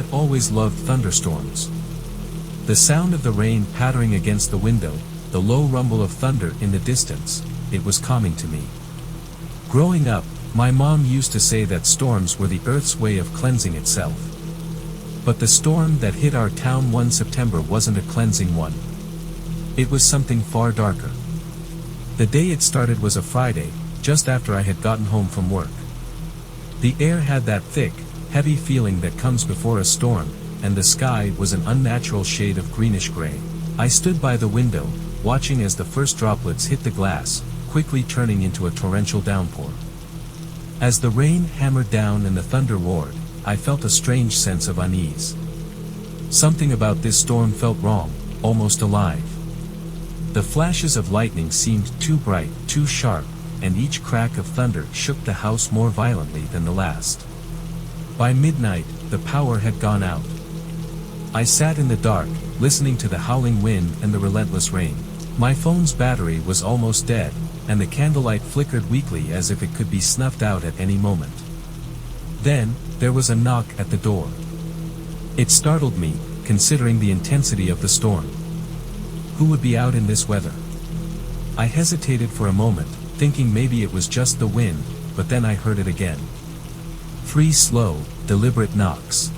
I've always loved thunderstorms. The sound of the rain pattering against the window, the low rumble of thunder in the distance, it was calming to me. Growing up, my mom used to say that storms were the earth's way of cleansing itself. But the storm that hit our town one September wasn't a cleansing one. It was something far darker. The day it started was a Friday, just after I had gotten home from work. The air had that thick, heavy feeling that comes before a storm, and the sky was an unnatural shade of greenish-gray. I stood by the window, watching as the first droplets hit the glass, quickly turning into a torrential downpour. As the rain hammered down and the thunder roared, I felt a strange sense of unease. Something about this storm felt wrong, almost alive. The flashes of lightning seemed too bright, too sharp, and each crack of thunder shook the house more violently than the last. By midnight, the power had gone out. I sat in the dark, listening to the howling wind and the relentless rain. My phone's battery was almost dead, and the candlelight flickered weakly as if it could be snuffed out at any moment. Then, there was a knock at the door. It startled me, considering the intensity of the storm. Who would be out in this weather? I hesitated for a moment, thinking maybe it was just the wind, but then I heard it again. 3 slow, deliberate knocks.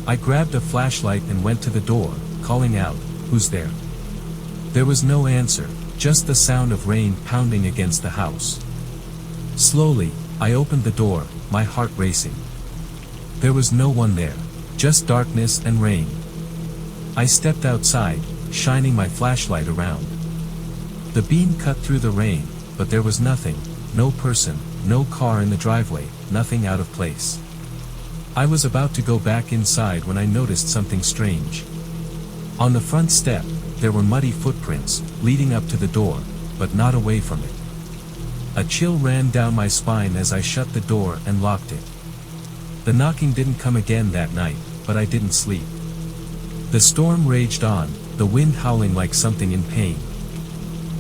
I grabbed a flashlight and went to the door, calling out, "Who's there?" There was no answer, just the sound of rain pounding against the house. Slowly, I opened the door, my heart racing. There was no one there, just darkness and rain. I stepped outside, shining my flashlight around. The beam cut through the rain, but there was nothing, no person, no car in the driveway, nothing out of place. I was about to go back inside when I noticed something strange. On the front step, there were muddy footprints, leading up to the door, but not away from it. A chill ran down my spine as I shut the door and locked it. The knocking didn't come again that night, but I didn't sleep. The storm raged on, the wind howling like something in pain.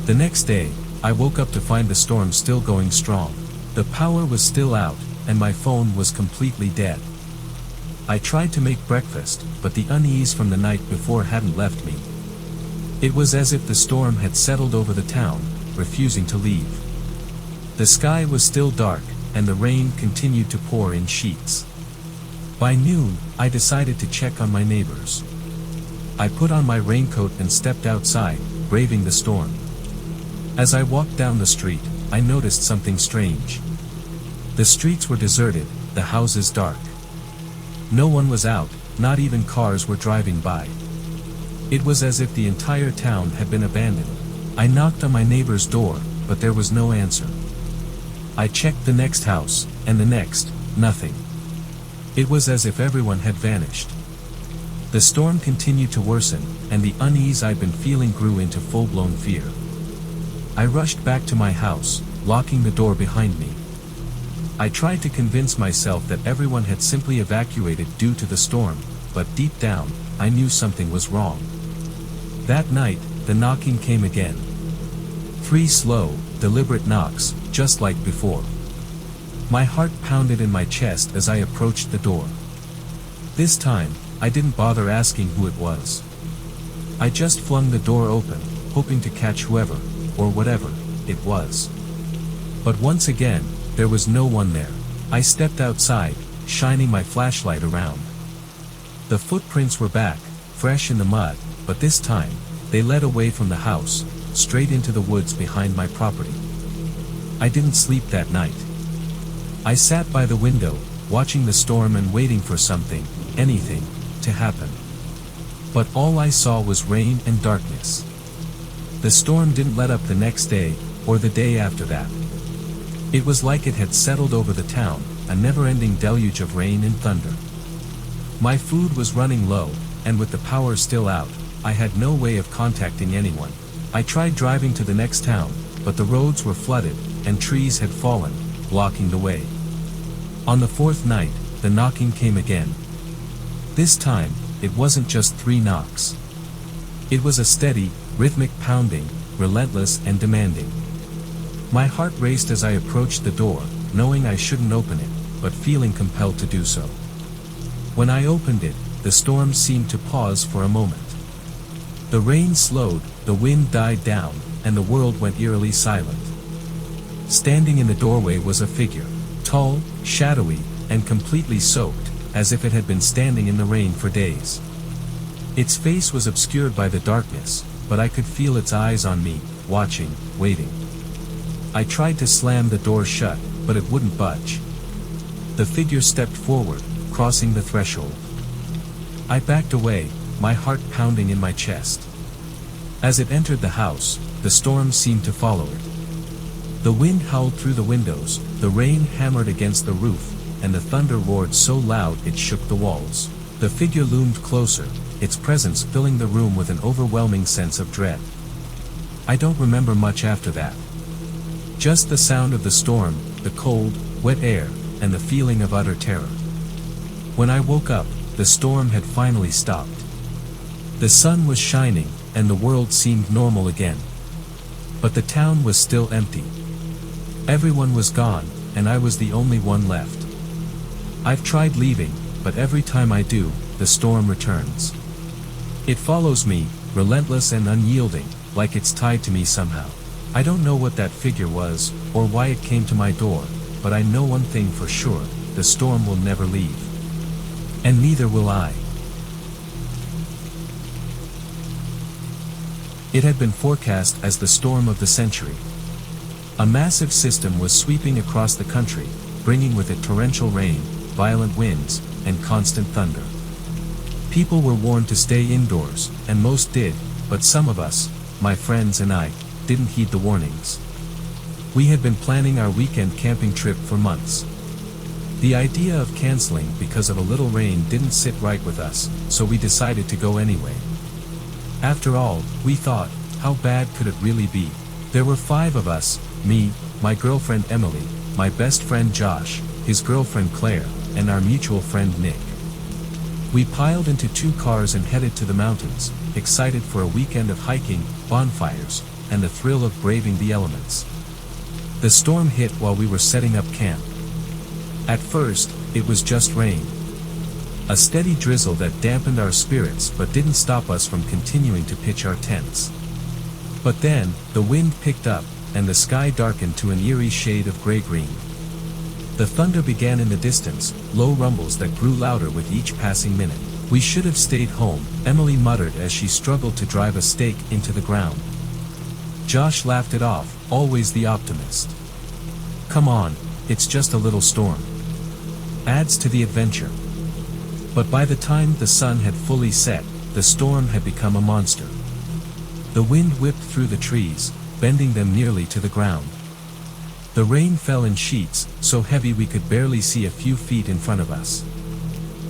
The next day, I woke up to find the storm still going strong. The power was still out, and my phone was completely dead. I tried to make breakfast, but the unease from the night before hadn't left me. It was as if the storm had settled over the town, refusing to leave. The sky was still dark, and the rain continued to pour in sheets. By noon, I decided to check on my neighbors. I put on my raincoat and stepped outside, braving the storm. As I walked down the street, I noticed something strange. The streets were deserted, the houses dark. No one was out, not even cars were driving by. It was as if the entire town had been abandoned. I knocked on my neighbor's door, but there was no answer. I checked the next house, and the next, nothing. It was as if everyone had vanished. The storm continued to worsen, and the unease I'd been feeling grew into full-blown fear. I rushed back to my house, locking the door behind me. I tried to convince myself that everyone had simply evacuated due to the storm, but deep down, I knew something was wrong. That night, the knocking came again. 3 slow, deliberate knocks, just like before. My heart pounded in my chest as I approached the door. This time, I didn't bother asking who it was. I just flung the door open, hoping to catch whoever, or whatever, it was. But once again, there was no one there. I stepped outside, shining my flashlight around. The footprints were back, fresh in the mud, but this time, they led away from the house, straight into the woods behind my property. I didn't sleep that night. I sat by the window, watching the storm and waiting for something, anything, to happen. But all I saw was rain and darkness. The storm didn't let up the next day, or the day after that. It was like it had settled over the town, a never-ending deluge of rain and thunder. My food was running low, and with the power still out, I had no way of contacting anyone. I tried driving to the next town, but the roads were flooded, and trees had fallen, blocking the way. On the 4th night, the knocking came again. This time, it wasn't just 3 knocks. It was a steady, rhythmic pounding, relentless and demanding. My heart raced as I approached the door, knowing I shouldn't open it, but feeling compelled to do so. When I opened it, the storm seemed to pause for a moment. The rain slowed, the wind died down, and the world went eerily silent. Standing in the doorway was a figure, tall, shadowy, and completely soaked, as if it had been standing in the rain for days. Its face was obscured by the darkness, but I could feel its eyes on me, watching, waiting. I tried to slam the door shut, but it wouldn't budge. The figure stepped forward, crossing the threshold. I backed away, my heart pounding in my chest. As it entered the house, the storm seemed to follow it. The wind howled through the windows, the rain hammered against the roof, and the thunder roared so loud it shook the walls. The figure loomed closer, its presence filling the room with an overwhelming sense of dread. I don't remember much after that. Just the sound of the storm, the cold, wet air, and the feeling of utter terror. When I woke up, the storm had finally stopped. The sun was shining, and the world seemed normal again. But the town was still empty. Everyone was gone, and I was the only one left. I've tried leaving, but every time I do, the storm returns. It follows me, relentless and unyielding, like it's tied to me somehow. I don't know what that figure was, or why it came to my door, but I know one thing for sure, the storm will never leave. And neither will I. It had been forecast as the storm of the century. A massive system was sweeping across the country, bringing with it torrential rain, violent winds, and constant thunder. People were warned to stay indoors, and most did, but some of us, my friends and I, didn't heed the warnings. We had been planning our weekend camping trip for months. The idea of canceling because of a little rain didn't sit right with us, so we decided to go anyway. After all, we thought, how bad could it really be? There were 5 of us, me, my girlfriend Emily, my best friend Josh, his girlfriend Claire, and our mutual friend Nick. We piled into 2 cars and headed to the mountains, excited for a weekend of hiking, bonfires, and the thrill of braving the elements. The storm hit while we were setting up camp. At first, it was just rain. A steady drizzle that dampened our spirits but didn't stop us from continuing to pitch our tents. But then, the wind picked up, and the sky darkened to an eerie shade of gray-green. The thunder began in the distance, low rumbles that grew louder with each passing minute. We should have stayed home, Emily muttered as she struggled to drive a stake into the ground. Josh laughed it off, always the optimist. Come on, it's just a little storm. Adds to the adventure. But by the time the sun had fully set, the storm had become a monster. The wind whipped through the trees, bending them nearly to the ground. The rain fell in sheets, so heavy we could barely see a few feet in front of us.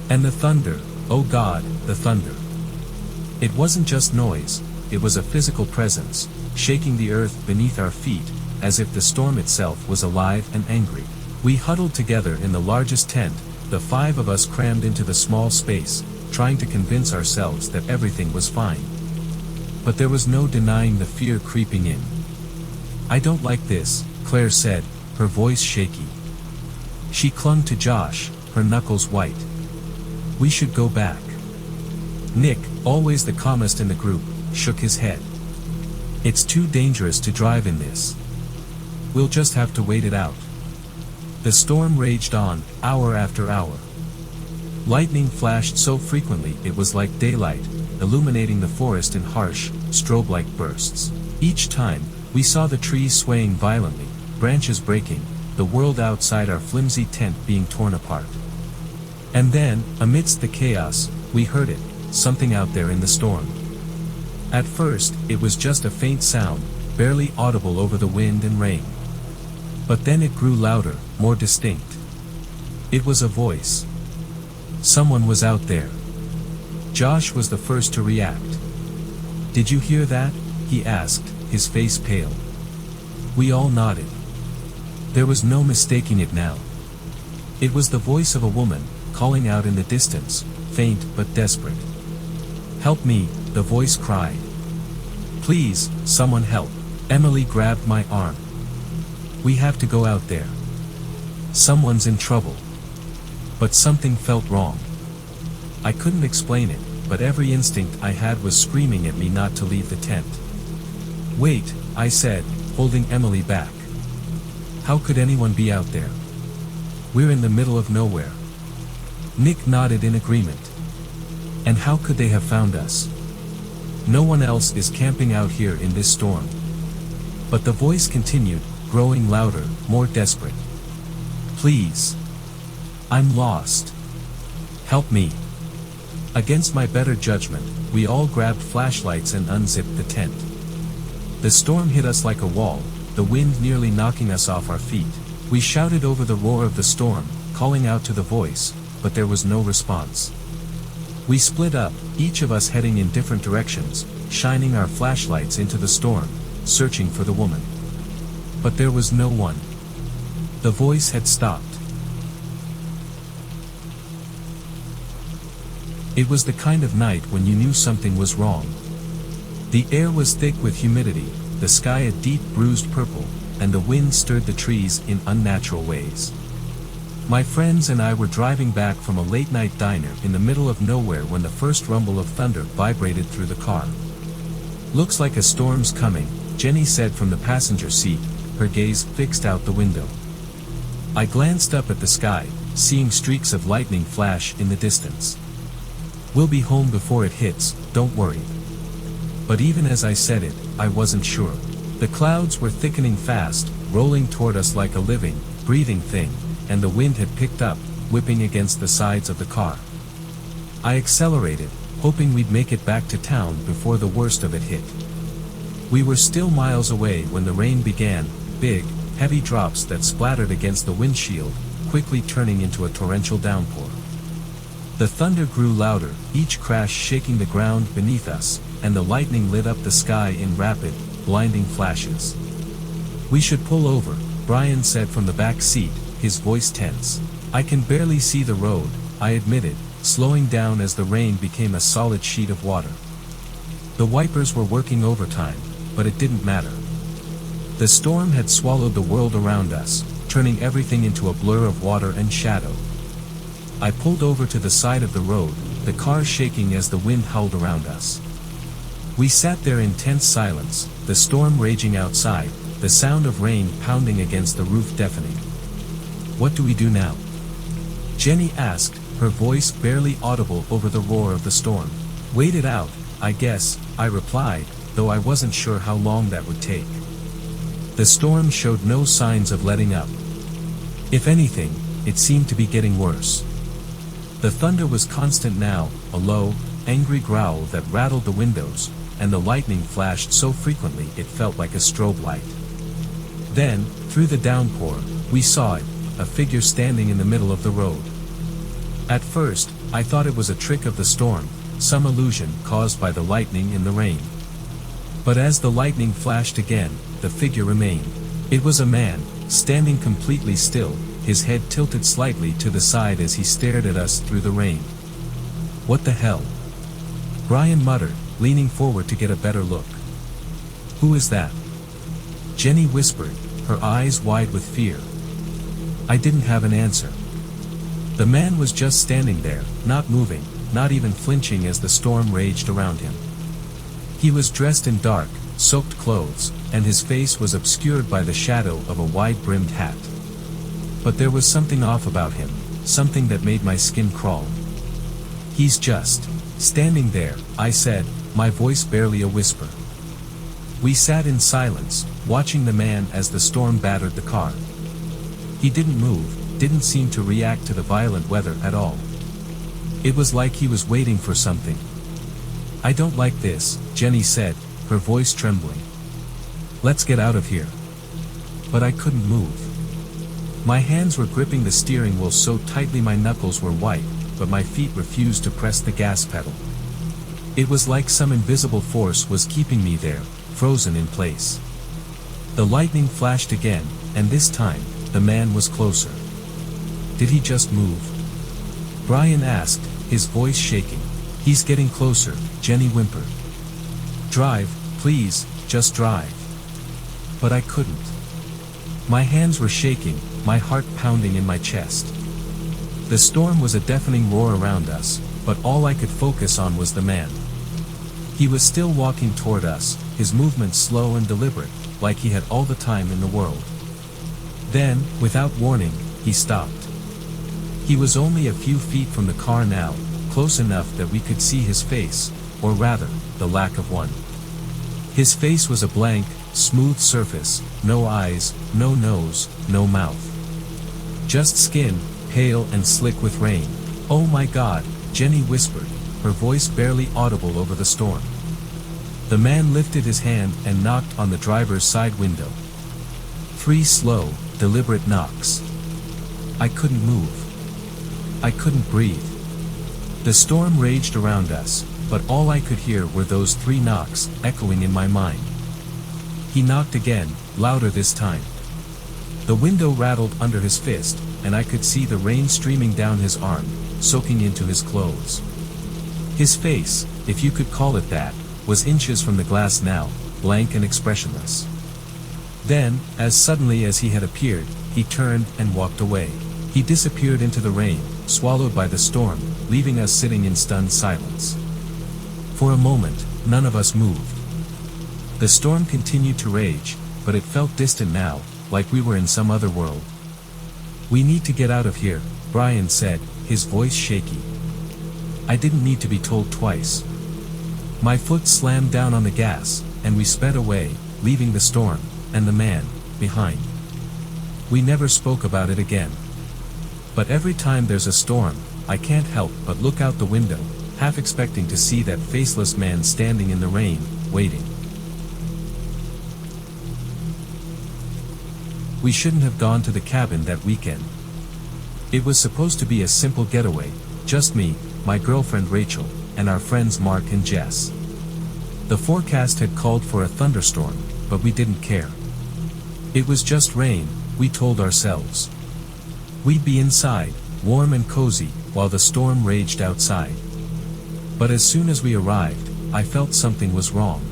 And the thunder, oh God, the thunder. It wasn't just noise, it was a physical presence, shaking the earth beneath our feet, as if the storm itself was alive and angry. We huddled together in the largest tent, the 5 of us crammed into the small space, trying to convince ourselves that everything was fine. But there was no denying the fear creeping in. I don't like this, Claire said, her voice shaky. She clung to Josh, her knuckles white. We should go back. Nick, always the calmest in the group, shook his head. It's too dangerous to drive in this. We'll just have to wait it out. The storm raged on, hour after hour. Lightning flashed so frequently it was like daylight, illuminating the forest in harsh, strobe-like bursts. Each time, we saw the trees swaying violently, branches breaking, the world outside our flimsy tent being torn apart. And then, amidst the chaos, we heard it, something out there in the storm. At first, it was just a faint sound, barely audible over the wind and rain. But then it grew louder, more distinct. It was a voice. Someone was out there. Josh was the first to react. Did you hear that? He asked, his face pale. We all nodded. There was no mistaking it now. It was the voice of a woman, calling out in the distance, faint but desperate. Help me, the voice cried. Please, someone help. Emily grabbed my arm. We have to go out there. Someone's in trouble. But something felt wrong. I couldn't explain it, but every instinct I had was screaming at me not to leave the tent. Wait, I said, holding Emily back. How could anyone be out there? We're in the middle of nowhere. Nick nodded in agreement. And how could they have found us? No one else is camping out here in this storm. But the voice continued, growing louder, more desperate. Please. I'm lost. Help me. Against my better judgment, we all grabbed flashlights and unzipped the tent. The storm hit us like a wall, the wind nearly knocking us off our feet. We shouted over the roar of the storm, calling out to the voice, but there was no response. We split up, each of us heading in different directions, shining our flashlights into the storm, searching for the woman. But there was no one. The voice had stopped. It was the kind of night when you knew something was wrong. The air was thick with humidity, the sky a deep bruised purple, and the wind stirred the trees in unnatural ways. My friends and I were driving back from a late-night diner in the middle of nowhere when the first rumble of thunder vibrated through the car. Looks like a storm's coming, Jenny said from the passenger seat, her gaze fixed out the window. I glanced up at the sky, seeing streaks of lightning flash in the distance. We'll be home before it hits, don't worry. But even as I said it, I wasn't sure. The clouds were thickening fast, rolling toward us like a living, breathing thing, and the wind had picked up, whipping against the sides of the car. I accelerated, hoping we'd make it back to town before the worst of it hit. We were still miles away when the rain began, big, heavy drops that splattered against the windshield, quickly turning into a torrential downpour. The thunder grew louder, each crash shaking the ground beneath us, and the lightning lit up the sky in rapid, blinding flashes. We should pull over, Brian said from the back seat, his voice tense. I can barely see the road, I admitted, slowing down as the rain became a solid sheet of water. The wipers were working overtime, but it didn't matter. The storm had swallowed the world around us, turning everything into a blur of water and shadow. I pulled over to the side of the road, the car shaking as the wind howled around us. We sat there in tense silence, the storm raging outside, the sound of rain pounding against the roof deafening. What do we do now? Jenny asked, her voice barely audible over the roar of the storm. Wait it out, I guess, I replied, though I wasn't sure how long that would take. The storm showed no signs of letting up. If anything, it seemed to be getting worse. The thunder was constant now, a low, angry growl that rattled the windows, and the lightning flashed so frequently it felt like a strobe light. Then, through the downpour, we saw it, a figure standing in the middle of the road. At first, I thought it was a trick of the storm, some illusion caused by the lightning in the rain. But as the lightning flashed again, the figure remained. It was a man, standing completely still, his head tilted slightly to the side as he stared at us through the rain. What the hell? Brian muttered, leaning forward to get a better look. Who is that? Jenny whispered, her eyes wide with fear. I didn't have an answer. The man was just standing there, not moving, not even flinching as the storm raged around him. He was dressed in dark, soaked clothes, and his face was obscured by the shadow of a wide-brimmed hat. But there was something off about him, something that made my skin crawl. He's just standing there, I said, my voice barely a whisper. We sat in silence, watching the man as the storm battered the car. He didn't move, didn't seem to react to the violent weather at all. It was like he was waiting for something. I don't like this, Jenny said, her voice trembling. Let's get out of here. But I couldn't move. My hands were gripping the steering wheel so tightly my knuckles were white, but my feet refused to press the gas pedal. It was like some invisible force was keeping me there, frozen in place. The lightning flashed again, and this time, the man was closer. Did he just move? Brian asked, his voice shaking. He's getting closer, Jenny whimpered. Drive, please, just drive. But I couldn't. My hands were shaking, my heart pounding in my chest. The storm was a deafening roar around us, but all I could focus on was the man. He was still walking toward us, his movements slow and deliberate, like he had all the time in the world. Then, without warning, he stopped. He was only a few feet from the car now, close enough that we could see his face, or rather, the lack of one. His face was a blank, smooth surface, no eyes, no nose, no mouth. Just skin, pale and slick with rain. "Oh my God," Jenny whispered, her voice barely audible over the storm. The man lifted his hand and knocked on the driver's side window. 3 slow, deliberate knocks. I couldn't move. I couldn't breathe. The storm raged around us, but all I could hear were those 3 knocks, echoing in my mind. He knocked again, louder this time. The window rattled under his fist, and I could see the rain streaming down his arm, soaking into his clothes. His face, if you could call it that, was inches from the glass now, blank and expressionless. Then, as suddenly as he had appeared, he turned and walked away. He disappeared into the rain, swallowed by the storm, leaving us sitting in stunned silence. For a moment, none of us moved. The storm continued to rage, but it felt distant now, like we were in some other world. "We need to get out of here," Brian said, his voice shaky. I didn't need to be told twice. My foot slammed down on the gas, and we sped away, leaving the storm, and the man, behind. We never spoke about it again. But every time there's a storm, I can't help but look out the window, half expecting to see that faceless man standing in the rain, waiting. We shouldn't have gone to the cabin that weekend. It was supposed to be a simple getaway, just me, my girlfriend Rachel, and our friends Mark and Jess. The forecast had called for a thunderstorm, but we didn't care. It was just rain, we told ourselves. We'd be inside, warm and cozy, while the storm raged outside. But as soon as we arrived, I felt something was wrong.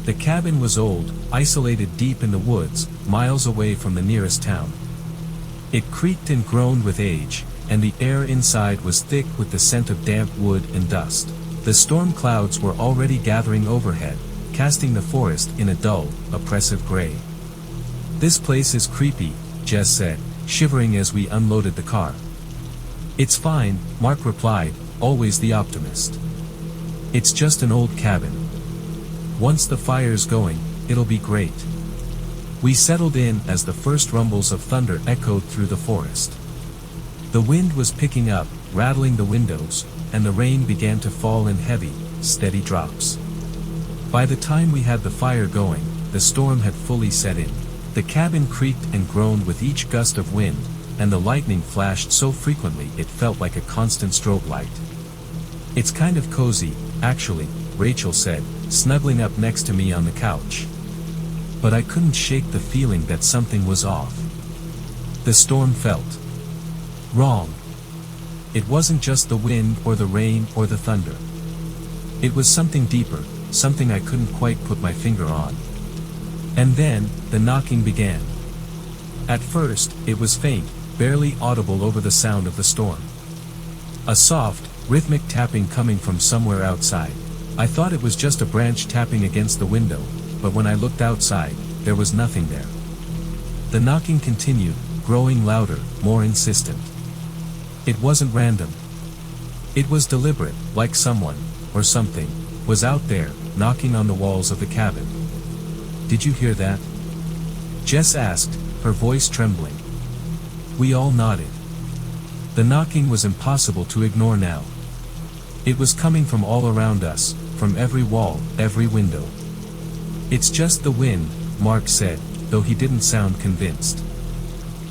The cabin was old, isolated deep in the woods, miles away from the nearest town. It creaked and groaned with age, and the air inside was thick with the scent of damp wood and dust. The storm clouds were already gathering overhead, casting the forest in a dull, oppressive gray. "This place is creepy," Jess said, shivering as we unloaded the car. "It's fine," Mark replied, always the optimist. "It's just an old cabin. Once the fire's going, it'll be great." We settled in as the first rumbles of thunder echoed through the forest. The wind was picking up, rattling the windows, and the rain began to fall in heavy, steady drops. By the time we had the fire going, the storm had fully set in. The cabin creaked and groaned with each gust of wind, and the lightning flashed so frequently it felt like a constant strobe light. "It's kind of cozy, actually," Rachel said, snuggling up next to me on the couch. But I couldn't shake the feeling that something was off. The storm felt wrong. It wasn't just the wind or the rain or the thunder. It was something deeper, something I couldn't quite put my finger on. And then, the knocking began. At first, it was faint, barely audible over the sound of the storm. A soft, rhythmic tapping coming from somewhere outside. I thought it was just a branch tapping against the window, but when I looked outside, there was nothing there. The knocking continued, growing louder, more insistent. It wasn't random. It was deliberate, like someone, or something, was out there, knocking on the walls of the cabin. "Did you hear that?" Jess asked, her voice trembling. We all nodded. The knocking was impossible to ignore now. It was coming from all around us, from every wall, every window. "It's just the wind," Mark said, though he didn't sound convinced.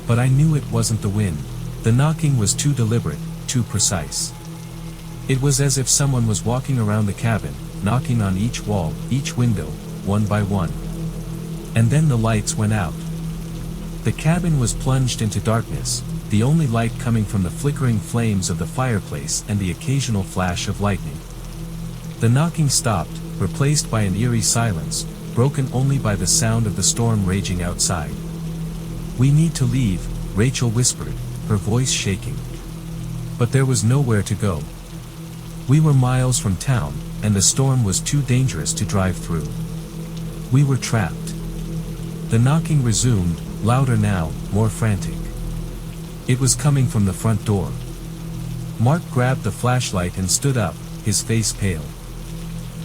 But I knew it wasn't the wind. The knocking was too deliberate, too precise. It was as if someone was walking around the cabin, knocking on each wall, each window, one by one. And then the lights went out. The cabin was plunged into darkness, the only light coming from the flickering flames of the fireplace and the occasional flash of lightning. The knocking stopped, replaced by an eerie silence, broken only by the sound of the storm raging outside. "We need to leave," Rachel whispered, her voice shaking. But there was nowhere to go. We were miles from town, and the storm was too dangerous to drive through. We were trapped. The knocking resumed, louder now, more frantic. It was coming from the front door. Mark grabbed the flashlight and stood up, his face pale.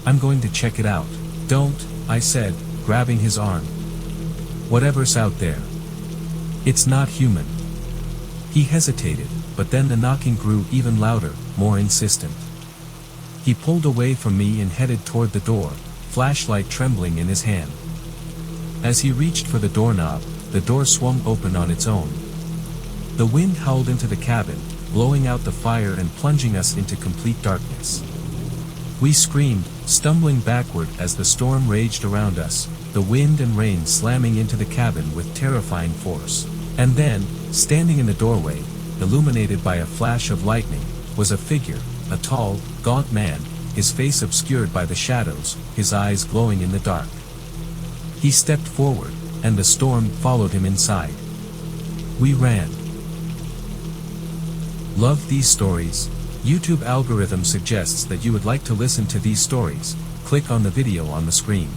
"I'm going to check it out." "Don't," I said, grabbing his arm. "Whatever's out there. It's not human." He hesitated, but then the knocking grew even louder, more insistent. He pulled away from me and headed toward the door, flashlight trembling in his hand. As he reached for the doorknob, the door swung open on its own. The wind howled into the cabin, blowing out the fire and plunging us into complete darkness. We screamed, stumbling backward as the storm raged around us, the wind and rain slamming into the cabin with terrifying force. And then, standing in the doorway, illuminated by a flash of lightning, was a figure, a tall, gaunt man, his face obscured by the shadows, his eyes glowing in the dark. He stepped forward, and the storm followed him inside. We ran. Love these stories? YouTube algorithm suggests that you would like to listen to these stories. Click on the video on the screen.